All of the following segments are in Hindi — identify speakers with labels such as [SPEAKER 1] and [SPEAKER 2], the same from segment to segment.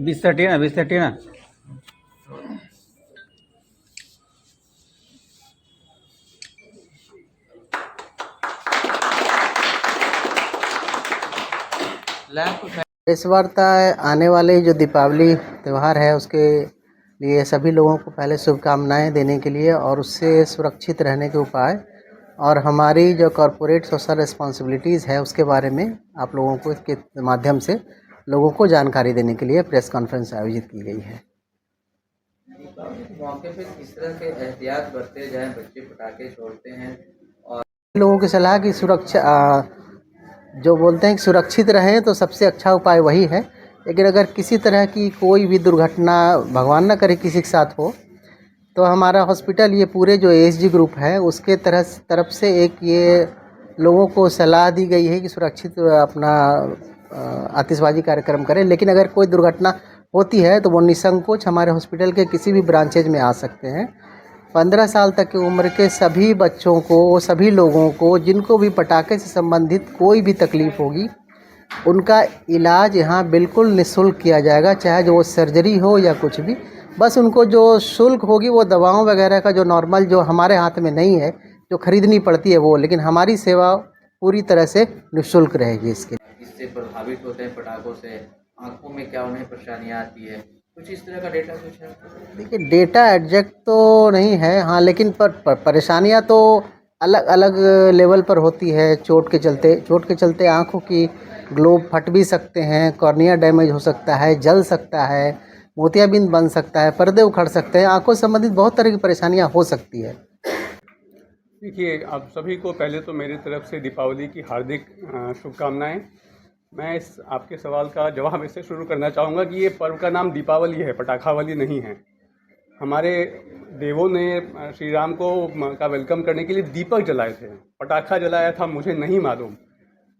[SPEAKER 1] बिस्तर ना, बिस्तर ना।
[SPEAKER 2] इस वार्ता आने वाले जो दीपावली त्यौहार है उसके लिए सभी लोगों को पहले शुभकामनाएं देने के लिए और उससे सुरक्षित रहने के उपाय और हमारी जो कॉरपोरेट सोशल रिस्पॉन्सिबिलिटीज़ है उसके बारे में आप लोगों को इसके माध्यम से लोगों को जानकारी देने के लिए प्रेस कॉन्फ्रेंस आयोजित की गई है।
[SPEAKER 3] मौके पे किस तरह के एहतियात बरते जाएं, बच्चे पटाखे छोड़ते हैं और
[SPEAKER 2] लोगों की सलाह की सुरक्षा जो बोलते हैं कि सुरक्षित रहें तो सबसे अच्छा उपाय वही है, लेकिन अगर किसी तरह की कोई भी दुर्घटना भगवान ना करे किसी के साथ हो तो हमारा हॉस्पिटल ये पूरे जो एएसजी ग्रुप है उसके तरफ से एक ये लोगों को सलाह दी गई है कि सुरक्षित अपना आतिशबाजी कार्यक्रम करें, लेकिन अगर कोई दुर्घटना होती है तो वो निसंकोच हमारे हॉस्पिटल के किसी भी ब्रांचेज में आ सकते हैं। 15 साल तक की उम्र के सभी बच्चों को, सभी लोगों को जिनको भी पटाखे से संबंधित कोई भी तकलीफ़ होगी उनका इलाज यहाँ बिल्कुल निःशुल्क किया जाएगा, चाहे जो वो सर्जरी हो या कुछ भी। बस उनको जो शुल्क होगी वो दवाओं वगैरह का जो नॉर्मल जो हमारे हाथ में नहीं है, जो खरीदनी पड़ती है वो, लेकिन हमारी सेवा पूरी तरह से निःशुल्क रहेगी।
[SPEAKER 3] इससे प्रभावित होते हैं पटाखों से, आंखों में क्या उन्हें परेशानियाँ आती है, कुछ इस तरह का डेटा कुछ है?
[SPEAKER 2] देखिए डेटा एग्जैक्ट तो नहीं है, हाँ, लेकिन परेशानियाँ तो अलग अलग लेवल पर होती है। चोट के चलते आँखों की ग्लोब फट भी सकते हैं, कॉर्निया डैमेज हो सकता है, जल सकता है, मोतियाबिंद बन सकता है, पर्दे उखड़ सकते हैं, आँखों से संबंधित बहुत तरह की परेशानियाँ हो सकती है।
[SPEAKER 4] देखिए, आप सभी को पहले तो मेरी तरफ से दीपावली की हार्दिक शुभकामनाएं। मैं इस आपके सवाल का जवाब इससे शुरू करना चाहूँगा कि ये पर्व का नाम दीपावली है, पटाखावली नहीं है। हमारे देवों ने श्री राम को का वेलकम करने के लिए दीपक जलाए थे, पटाखा जलाया था मुझे नहीं मालूम।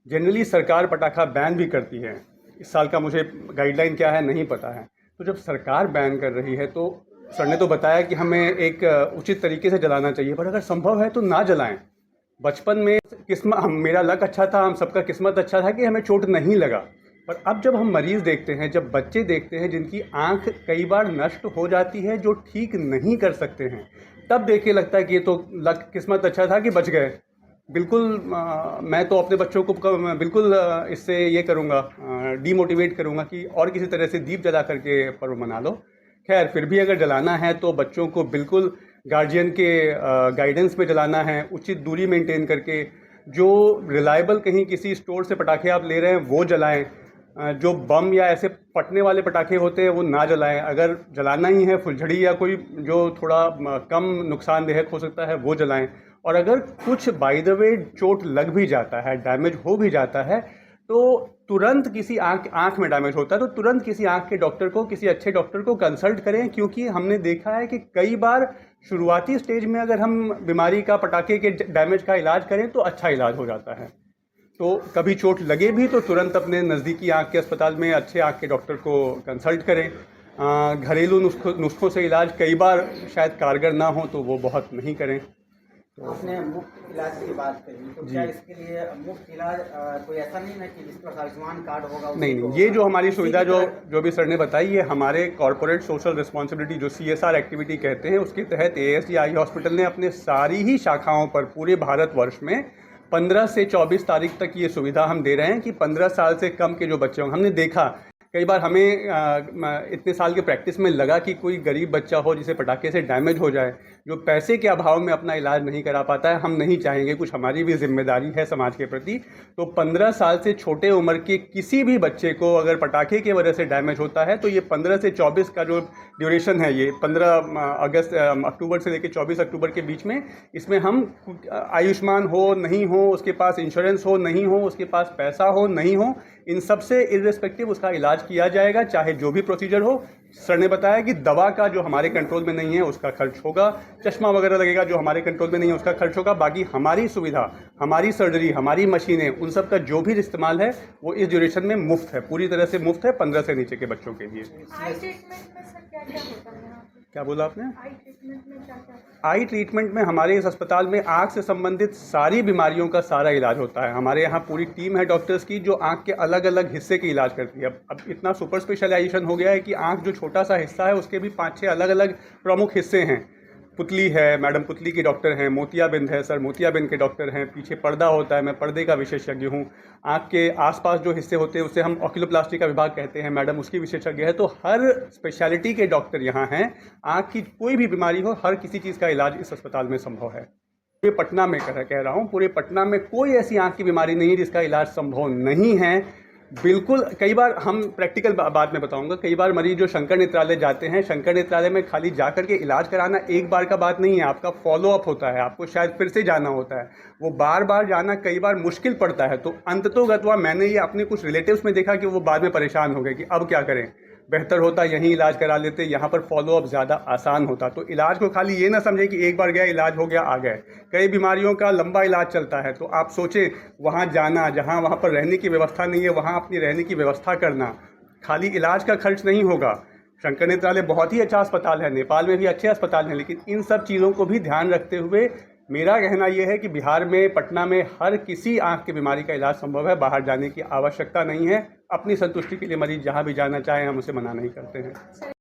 [SPEAKER 4] जनरली सरकार पटाखा बैन भी करती है, इस साल का मुझे गाइडलाइन क्या है नहीं पता है। तो जब सरकार बैन कर रही है तो सर ने तो बताया कि हमें एक उचित तरीके से जलाना चाहिए, पर अगर संभव है तो ना जलाएं। बचपन में मेरा लक अच्छा था, हम सबका किस्मत अच्छा था कि हमें चोट नहीं लगा। पर अब जब हम मरीज़ देखते हैं, जब बच्चे देखते हैं जिनकी आंख कई बार नष्ट हो जाती है, जो ठीक नहीं कर सकते हैं, तब देख के लगता है कि ये तो लक किस्मत अच्छा था कि बच गए। बिल्कुल मैं तो अपने बच्चों को बिल्कुल इससे ये करूँगा, डीमोटिवेट करूँगा कि और किसी तरह से दीप जला करके पर्व मना लो। खैर, फिर भी अगर जलाना है तो बच्चों को बिल्कुल गार्जियन के गाइडेंस में जलाना है, उचित दूरी मेंटेन करके। जो रिलायबल कहीं किसी स्टोर से पटाखे आप ले रहे हैं वो जलाएं, जो बम या ऐसे फटने वाले पटाखे होते हैं वो ना जलाएं। अगर जलाना ही है फुलझड़ी या कोई जो थोड़ा कम नुकसानदेह हो सकता है वो जलाएं। और अगर कुछ बाय द वे चोट लग भी जाता है, डैमेज हो भी जाता है, तो तुरंत किसी आँख में डैमेज होता है तो तुरंत किसी आँख के डॉक्टर को, किसी अच्छे डॉक्टर को कंसल्ट करें, क्योंकि हमने देखा है कि कई बार शुरुआती स्टेज में अगर हम बीमारी का, पटाखे के डैमेज का इलाज करें तो अच्छा इलाज हो जाता है। तो कभी चोट लगे भी तो तुरंत अपने नज़दीकी आँख के अस्पताल में अच्छे आँख के डॉक्टर को कंसल्ट करें। घरेलू नुस्खों से इलाज कई बार शायद कारगर ना हो तो वो बहुत नहीं करें।
[SPEAKER 5] तो आपने मुफ्त इलाज की बात करी, तो क्या इसके लिए मुफ्त इलाज कोई ऐसा नहीं है कि जिस पर आयुष्मान कार्ड होगा?
[SPEAKER 4] नहीं, ये जो हमारी सुविधा जो भी सर ने बताई, ये हमारे कॉरपोरेट सोशल रिस्पॉन्सिबिलिटी जो CSR एक्टिविटी कहते हैं उसके तहत ASG आई हॉस्पिटल ने अपने सारी ही शाखाओं पर पूरे भारतवर्ष में 15 से 24 तारीख तक ये सुविधा हम दे रहे हैं कि 15 साल से कम के जो बच्चे होंगे। हमने देखा कई बार हमें इतने साल के प्रैक्टिस में लगा कि कोई गरीब बच्चा हो जिसे पटाखे से डैमेज हो जाए, जो पैसे के अभाव में अपना इलाज नहीं करा पाता है। हम नहीं चाहेंगे, कुछ हमारी भी जिम्मेदारी है समाज के प्रति। तो 15 साल से छोटे उम्र के किसी भी बच्चे को अगर पटाखे की वजह से डैमेज होता है तो ये 15 से 24 का जो ड्यूरेशन है, ये 15 अक्टूबर से लेकर 24 अक्टूबर के बीच में, इसमें हम आयुष्मान हो नहीं हो, उसके पास इंश्योरेंस हो नहीं हो, उसके पास पैसा हो नहीं हो, इन सब से इर्रेस्पेक्टिव उसका इलाज किया जाएगा, चाहे जो भी प्रोसीजर हो। सर ने बताया कि दवा का जो हमारे कंट्रोल में नहीं है उसका खर्च होगा, चश्मा वगैरह लगेगा जो हमारे कंट्रोल में नहीं है उसका खर्च होगा। बाकी हमारी सुविधा, हमारी सर्जरी, हमारी मशीनें, उन सब का जो भी इस्तेमाल है वो इस ड्यूरेशन में मुफ्त है, पूरी तरह से मुफ्त है 15 से नीचे के बच्चों के लिए।
[SPEAKER 6] आई ट्रीटमेंट में सर क्या क्या होता है?
[SPEAKER 4] क्या बोला आपने?
[SPEAKER 6] आई ट्रीटमेंट में क्या क्या
[SPEAKER 4] आई ट्रीटमेंट में हमारे इस अस्पताल में आँख से संबंधित सारी बीमारियों का सारा इलाज होता है। हमारे यहाँ पूरी टीम है डॉक्टर्स की जो आँख के अलग अलग हिस्से के इलाज करती है। अब इतना सुपर स्पेशलाइजेशन हो गया है कि आँख जो छोटा सा हिस्सा है उसके भी 5-6 अलग अलग प्रमुख हिस्से हैं। पुतली है, मैडम पुतली की डॉक्टर हैं, मोतियाबिंद है, सर मोतियाबिंद के डॉक्टर हैं, पीछे पर्दा होता है, मैं पर्दे का विशेषज्ञ हूँ। आँख के आसपास जो हिस्से होते हैं उसे हम ऑक्यूलोप्लास्टी का विभाग कहते हैं, मैडम उसकी विशेषज्ञ है। तो हर स्पेशलिटी के डॉक्टर यहाँ हैं। आँख की कोई भी बीमारी हो, हर किसी चीज़ का इलाज इस अस्पताल में संभव है। पूरे पटना में कह रहा हूँ, पूरे पटना में कोई ऐसी आँख की बीमारी नहीं है जिसका इलाज संभव नहीं है। बिल्कुल, कई बार हम प्रैक्टिकल बात में बताऊंगा, कई बार मरीज जो शंकर नेत्रालय जाते हैं, शंकर नेत्रालय में खाली जाकर के इलाज कराना एक बार का बात नहीं है, आपका फॉलोअप होता है, आपको शायद फिर से जाना होता है। वो बार बार जाना कई बार मुश्किल पड़ता है। तो अंततोगत्वा मैंने ये अपने कुछ रिलेटिव्स में देखा कि वो बाद में परेशान हो गए कि अब क्या करें, बेहतर होता यहीं इलाज करा लेते, यहाँ पर फॉलोअप ज़्यादा आसान होता। तो इलाज को खाली ये ना समझें कि एक बार गया इलाज हो गया आ गए। कई बीमारियों का लंबा इलाज चलता है। तो आप सोचें वहाँ जाना, जहाँ वहाँ पर रहने की व्यवस्था नहीं है, वहाँ अपनी रहने की व्यवस्था करना, खाली इलाज का खर्च नहीं होगा। शंकर नेत्रालय बहुत ही अच्छा अस्पताल है, नेपाल में भी अच्छे अस्पताल हैं, लेकिन इन सब चीज़ों को भी ध्यान रखते हुए मेरा कहना यह है कि बिहार में, पटना में हर किसी आँख की बीमारी का इलाज संभव है। बाहर जाने की आवश्यकता नहीं है। अपनी संतुष्टि के लिए मरीज जहाँ भी जाना चाहे हम उसे मना नहीं करते हैं।